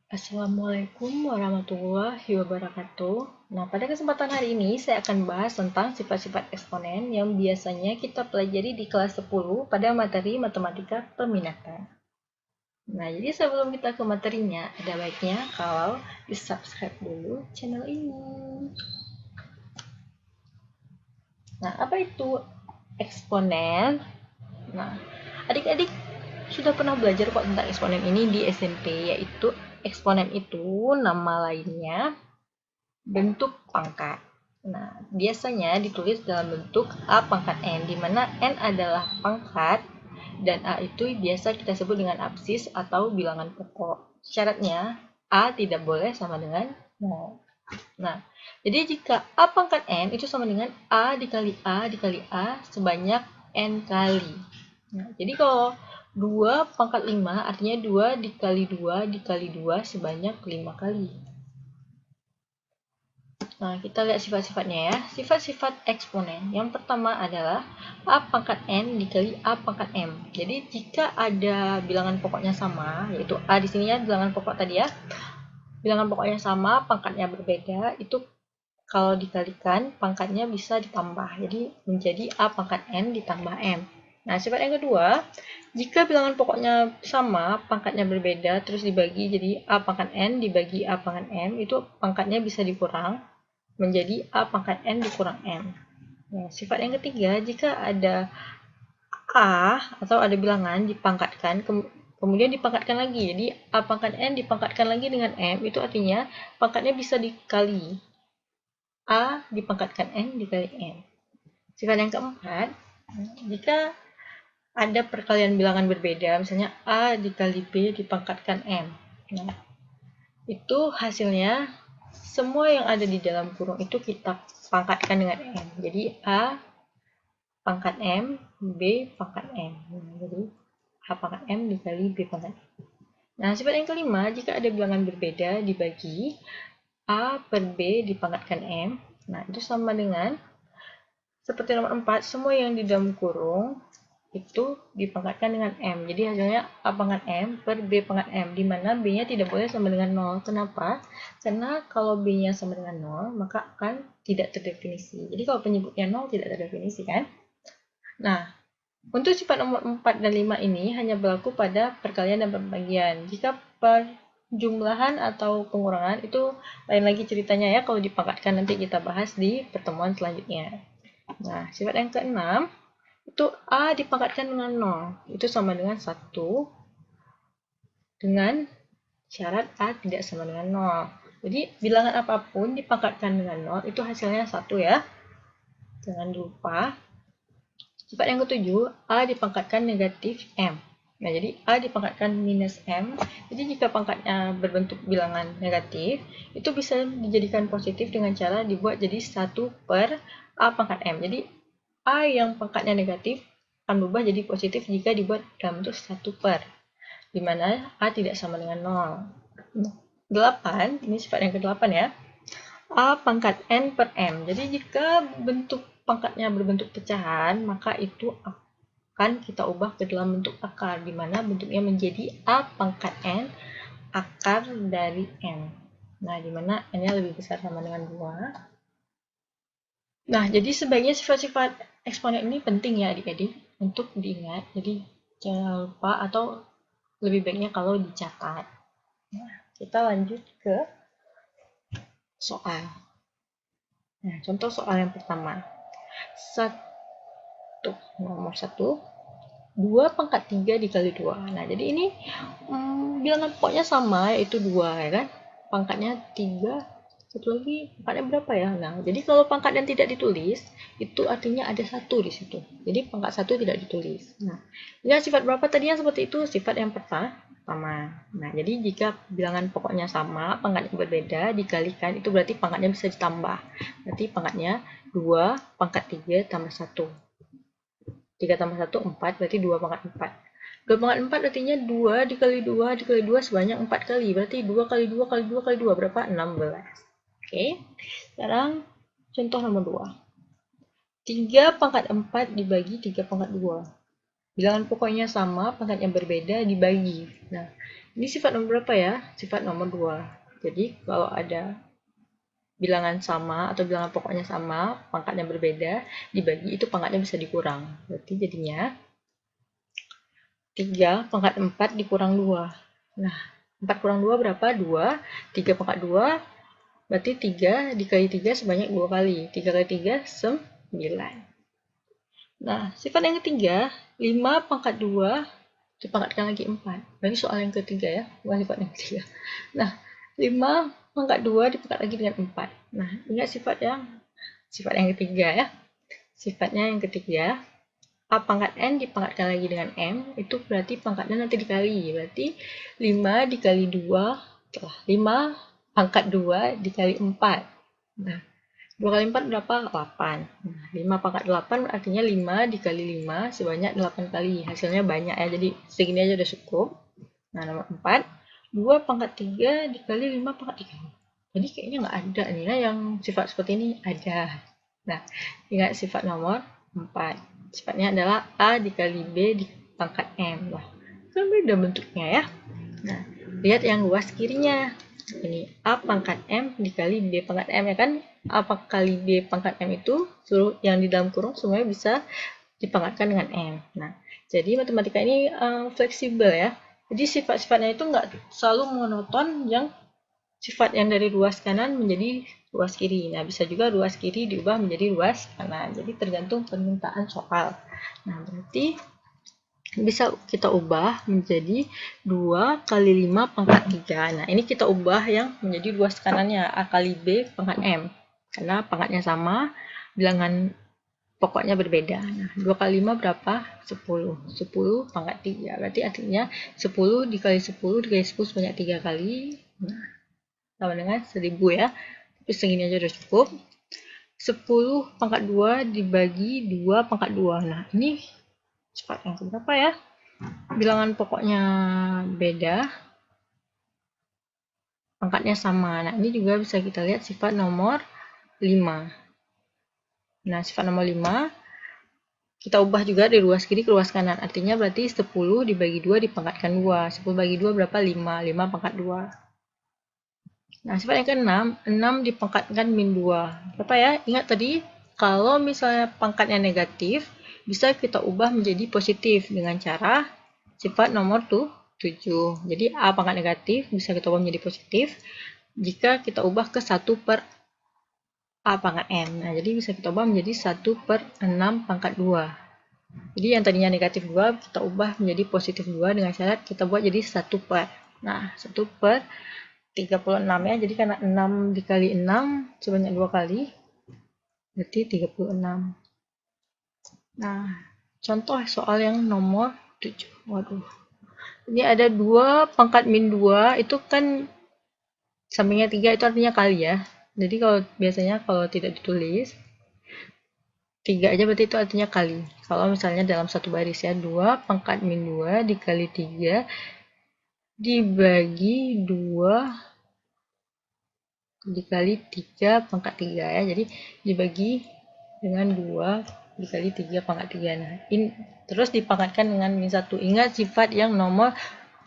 Assalamualaikum warahmatullahi wabarakatuh. Nah, pada kesempatan hari ini saya akan bahas tentang sifat-sifat eksponen yang biasanya kita pelajari di kelas 10 pada materi matematika peminatan. Nah, jadi sebelum kita ke materinya, ada baiknya kalau di-subscribe dulu channel ini. Nah, apa itu eksponen? Nah, adik-adik sudah pernah belajar kok tentang eksponen ini di SMP, yaitu eksponen itu nama lainnya bentuk pangkat. Nah, biasanya ditulis dalam bentuk A pangkat N, di mana N adalah pangkat dan A itu biasa kita sebut dengan absis atau bilangan pokok. Syaratnya A tidak boleh sama dengan 0. Nah, jadi jika A pangkat N itu sama dengan A dikali A dikali A sebanyak N kali. Nah, jadi kalau 2 pangkat 5 artinya 2 dikali 2 dikali 2 sebanyak 5 kali. Nah, kita lihat sifat-sifatnya ya. Sifat-sifat eksponen. Yang pertama adalah A pangkat N dikali A pangkat M. Jadi, jika ada bilangan pokoknya sama, yaitu A di sini ya, bilangan pokok tadi ya. Bilangan pokoknya sama, pangkatnya berbeda, itu kalau dikalikan, pangkatnya bisa ditambah. Jadi, menjadi A pangkat N ditambah M. Nah, sifat yang kedua, jika bilangan pokoknya sama, pangkatnya berbeda, terus dibagi jadi A pangkat N dibagi A pangkat M, itu pangkatnya bisa dikurang menjadi A pangkat N dikurang M. Nah, sifat yang ketiga, jika ada A atau ada bilangan dipangkatkan, kemudian dipangkatkan lagi. Jadi A pangkat N dipangkatkan lagi dengan M, itu artinya pangkatnya bisa dikali. A dipangkatkan N dikali M. Sifat yang keempat, jika ada perkalian bilangan berbeda, misalnya A dikali B dipangkatkan M. Nah, itu hasilnya semua yang ada di dalam kurung itu kita pangkatkan dengan M. Jadi A pangkat M, B pangkat M. Jadi A pangkat M dikali B pangkat M. Nah, sifat yang kelima, jika ada bilangan berbeda dibagi A per B dipangkatkan M. Nah, itu sama dengan seperti nomor 4, semua yang di dalam kurung itu dipangkatkan dengan M. Jadi hasilnya A pangkat M per B pangkat M, di mana B-nya tidak boleh sama dengan 0. Kenapa? Karena kalau B-nya sama dengan 0, maka akan tidak terdefinisi. Jadi kalau penyebutnya 0 tidak terdefinisi kan? Nah, untuk sifat nomor 4 dan 5 ini hanya berlaku pada perkalian dan pembagian. Jika perjumlahan atau pengurangan itu lain lagi ceritanya ya, kalau dipangkatkan nanti kita bahas di pertemuan selanjutnya. Nah, sifat yang keenam itu A dipangkatkan dengan 0. Itu sama dengan 1 dengan syarat A tidak sama dengan 0. Jadi, bilangan apapun dipangkatkan dengan 0 itu hasilnya 1 ya. Jangan lupa. Sifat yang ketujuh, A dipangkatkan negatif M. Nah, jadi A dipangkatkan minus M. Jadi, jika pangkatnya berbentuk bilangan negatif, itu bisa dijadikan positif dengan cara dibuat jadi 1 per A pangkat M. Jadi, A yang pangkatnya negatif akan berubah jadi positif jika dibuat dalam bentuk 1 per, di mana A tidak sama dengan 0. 8, ini sifat yang ke-8 ya. A pangkat N per M. Jadi jika bentuk pangkatnya berbentuk pecahan, maka itu akan kita ubah ke dalam bentuk akar, di mana bentuknya menjadi A pangkat N akar dari N. Nah, di mana N-nya lebih besar sama dengan 2. Nah, jadi sebaiknya sifat-sifat eksponen ini penting ya adik-adik untuk diingat. Jadi jangan lupa atau lebih baiknya kalau dicatat. Nah, kita lanjut ke soal. Nah, contoh soal yang pertama. Nomor 1, 2 pangkat 3 dikali 2. Nah, jadi ini bilangan pokoknya sama, yaitu 2 ya kan. Pangkatnya 3, satu lagi pangkatnya berapa ya? Nah, jadi kalau pangkat yang tidak ditulis, itu artinya ada 1 di situ. Jadi pangkat 1 tidak ditulis. Nah, lihat sifat berapa tadi yang seperti itu? Sifat yang pertama. Nah, jadi jika bilangan pokoknya sama, pangkatnya berbeda, dikalikan, itu berarti pangkatnya bisa ditambah. Berarti pangkatnya 2 pangkat 3 tambah 1. 3 tambah 1, 4, berarti 2 pangkat 4. 2 pangkat 4 artinya 2 dikali 2 dikali 2 sebanyak 4 kali. Berarti 2 kali 2 kali 2 kali 2 berapa? 16. Oke. Sekarang contoh nomor 2. 3 pangkat 4 dibagi 3 pangkat 2. Bilangan pokoknya sama, pangkat yang berbeda dibagi. Nah, Ini sifat nomor berapa ya? Sifat nomor 2. Jadi kalau ada bilangan sama atau bilangan pokoknya sama, pangkatnya berbeda, dibagi itu pangkatnya bisa dikurang. Berarti jadinya 3 pangkat 4 dikurang 2. Nah, 4 kurang 2 berapa? 2. 3 pangkat 2, berarti 3 dikali 3 sebanyak 2 kali. 3 kali 3, 9. Nah, sifat yang ketiga, 5 pangkat 2 dipangkatkan lagi 4. Berarti soal yang ketiga ya, bukan sifat yang ketiga. Nah, 5 pangkat 2 dipangkat lagi dengan 4. Nah, ingat sifat yang ketiga ya. Sifatnya yang ketiga, A pangkat N dipangkatkan lagi dengan M, itu berarti pangkatnya nanti dikali. Berarti 5 dikali 2, 5 pangkat 2 dikali 4. Nah, 2 kali 4 berapa? 8. Nah, 5 pangkat 8 artinya 5 dikali 5 sebanyak 8 kali. Hasilnya banyak ya, jadi segini aja udah cukup. Nah, nomor 4. 2 pangkat 3 dikali 5 pangkat 3. Jadi kayaknya nggak ada nih ya yang sifat seperti ini. Ada. Nah, ingat sifat nomor 4. Sifatnya adalah A dikali B di pangkat M. Wah, kan beda bentuknya ya. Nah, lihat yang luas kirinya. Ini A pangkat M dikali B pangkat M ya kan? A kali B pangkat M itu seluruh yang di dalam kurung semuanya bisa dipangkatkan dengan M. Nah, jadi matematika ini fleksibel ya. Jadi sifat-sifatnya itu nggak selalu monoton yang sifat yang dari ruas kanan menjadi ruas kiri. Nah, bisa juga ruas kiri diubah menjadi ruas kanan. Jadi tergantung permintaan soal. Nah, berarti bisa kita ubah menjadi 2 kali 5 pangkat 3. Nah, ini kita ubah yang menjadi ruas kanannya A kali B pangkat M. Karena pangkatnya sama, bilangan pokoknya berbeda. Nah, 2 kali 5 berapa? 10. 10 pangkat 3. Berarti artinya 10 dikali 10 dikali 10 sebanyak 3 kali. Nah, sama dengan 1000 ya. Tapi segini aja udah cukup. 10 pangkat 2 dibagi 2 pangkat 2. Nah, ini sifat yang keberapa ya? Bilangan pokoknya beda, pangkatnya sama. Nah, ini juga bisa kita lihat sifat nomor 5. Nah, sifat nomor 5 kita ubah juga dari ruas kiri ke ruas kanan. Artinya berarti 10 dibagi 2 dipangkatkan 2. 10 bagi 2 berapa? 5. 5 pangkat 2. Nah, sifat yang ke-6, 6 dipangkatkan min 2. Berapa ya? Ingat tadi, kalau misalnya pangkatnya negatif, bisa kita ubah menjadi positif dengan cara sifat nomor 7. Jadi, A pangkat negatif bisa kita ubah menjadi positif jika kita ubah ke 1 per A pangkat N. Nah, jadi bisa kita ubah menjadi 1 per 6 pangkat 2. Jadi, yang tadinya negatif 2, kita ubah menjadi positif 2 dengan syarat kita buat jadi 1 per. Nah, 1 per 36 ya, jadi karena 6 dikali 6 sebanyak 2 kali, berarti 36. Nah, contoh soal yang nomor 7. Waduh, ini ada 2 pangkat min 2, itu kan sampingnya 3, itu artinya kali ya. Jadi kalau biasanya kalau tidak ditulis 3 aja berarti itu artinya kali. Kalau misalnya dalam satu baris ya, 2 pangkat min 2 dikali 3 dibagi 2 dikali 3 pangkat 3 ya. Jadi dibagi dengan 2 dikali 3 pangkat 3. Nah, ini terus dipangkatkan dengan min 1. Ingat sifat yang nomor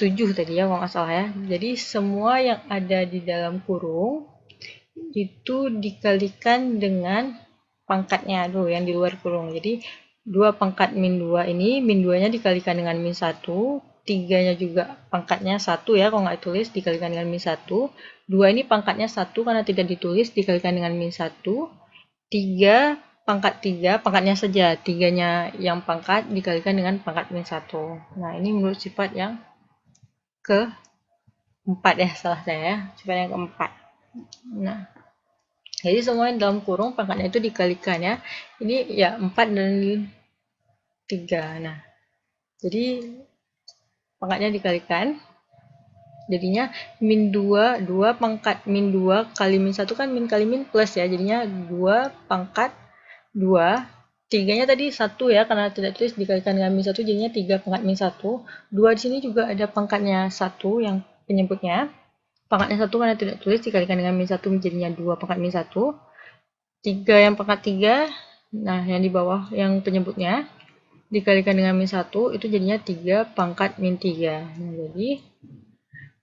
7 tadi ya, kalau nggak salah ya. Jadi semua yang ada di dalam kurung itu dikalikan dengan pangkatnya dulu yang di luar kurung. Jadi 2 pangkat min 2 ini, min 2-nya dikalikan dengan min 1. 3-nya juga pangkatnya 1 ya, kalau nggak ditulis dikalikan dengan min 1. 2 ini pangkatnya 1 karena tidak ditulis dikalikan dengan min 1. 3 pangkat 3, pangkatnya saja. 3-nya yang pangkat dikalikan dengan pangkat min 1. Nah, ini menurut sifat yang keempat ya, salah saya ya. Sifat yang keempat. Nah, jadi semua yang dalam kurung pangkatnya itu dikalikan ya. Ini ya 4 dan 3. Nah, jadi pangkatnya dikalikan, jadinya min 2, 2 pangkat min 2 kali min 1 kan min kali min plus ya, jadinya 2 pangkat 2, 3-nya tadi 1 ya, karena tidak tulis dikalikan dengan min 1, jadinya 3 pangkat min 1, 2 di sini juga ada pangkatnya 1 yang penyebutnya, pangkatnya 1 karena tidak tulis dikalikan dengan min 1, jadinya 2 pangkat min 1, 3 yang pangkat 3, nah yang di bawah yang penyebutnya, dikalikan dengan min 1 itu jadinya 3 pangkat min 3. Nah, jadi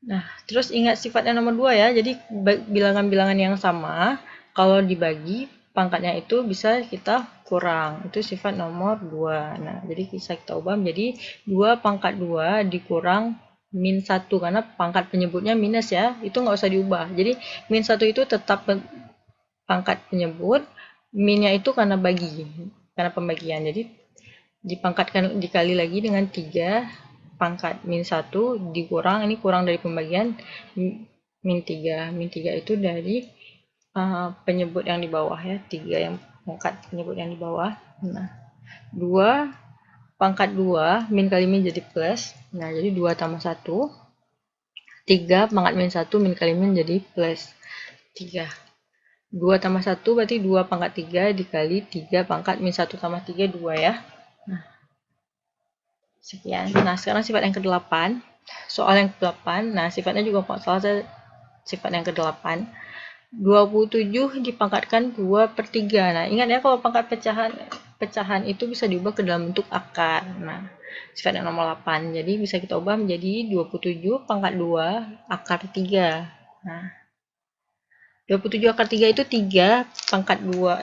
Nah, terus ingat sifat yang nomor 2 ya. Jadi bilangan-bilangan yang sama kalau dibagi pangkatnya itu bisa kita kurang. Itu sifat nomor 2. Nah, jadi bisa kita ubah menjadi 2 pangkat 2 dikurang min 1 karena pangkat penyebutnya minus ya. Itu nggak usah diubah. Jadi min 1 itu tetap pangkat penyebut, minnya itu karena karena pembagian. Jadi dipangkatkan dikali lagi dengan 3 pangkat min 1 dikurang, ini kurang dari pembagian min 3. Min 3 itu dari penyebut yang di bawah ya, 3 yang pangkat penyebut yang di bawah. Nah, 2 pangkat 2 min kali min jadi plus. Nah, jadi 2 tambah 1. 3 pangkat min 1 min kali min jadi plus 3. 2 tambah 1 berarti 2 pangkat 3 dikali 3 pangkat min 1 tambah 3, 2 ya. Nah, sekian. Nah, sekarang sifat yang ke-8. Soal yang ke-8. Nah, sifatnya juga kalau salah sifat yang ke-8. 27 dipangkatkan 2 per 3. Nah, ingat ya kalau pangkat pecahan itu bisa diubah ke dalam bentuk akar. Nah, sifat yang nomor 8. Jadi bisa kita ubah menjadi 27 pangkat 2 akar 3. Nah, 27 akar 3 itu 3 pangkat 2.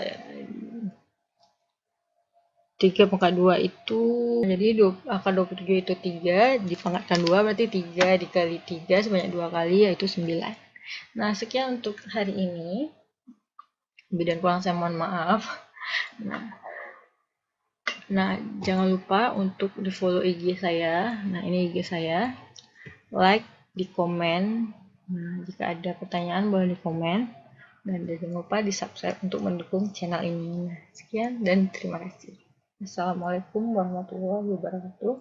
3 pangkat 2 itu, jadi akar 27 itu 3, dipangkatkan 2 berarti 3 dikali 3 sebanyak 2 kali yaitu 9. Nah, sekian untuk hari ini. Lebih dan kurang saya mohon maaf. Nah, jangan lupa untuk di follow IG saya. Nah, ini IG saya. Like, di komen. Nah, jika ada pertanyaan boleh di komen. Dan jangan lupa di subscribe untuk mendukung channel ini. Sekian dan terima kasih. Assalamualaikum warahmatullahi wabarakatuh.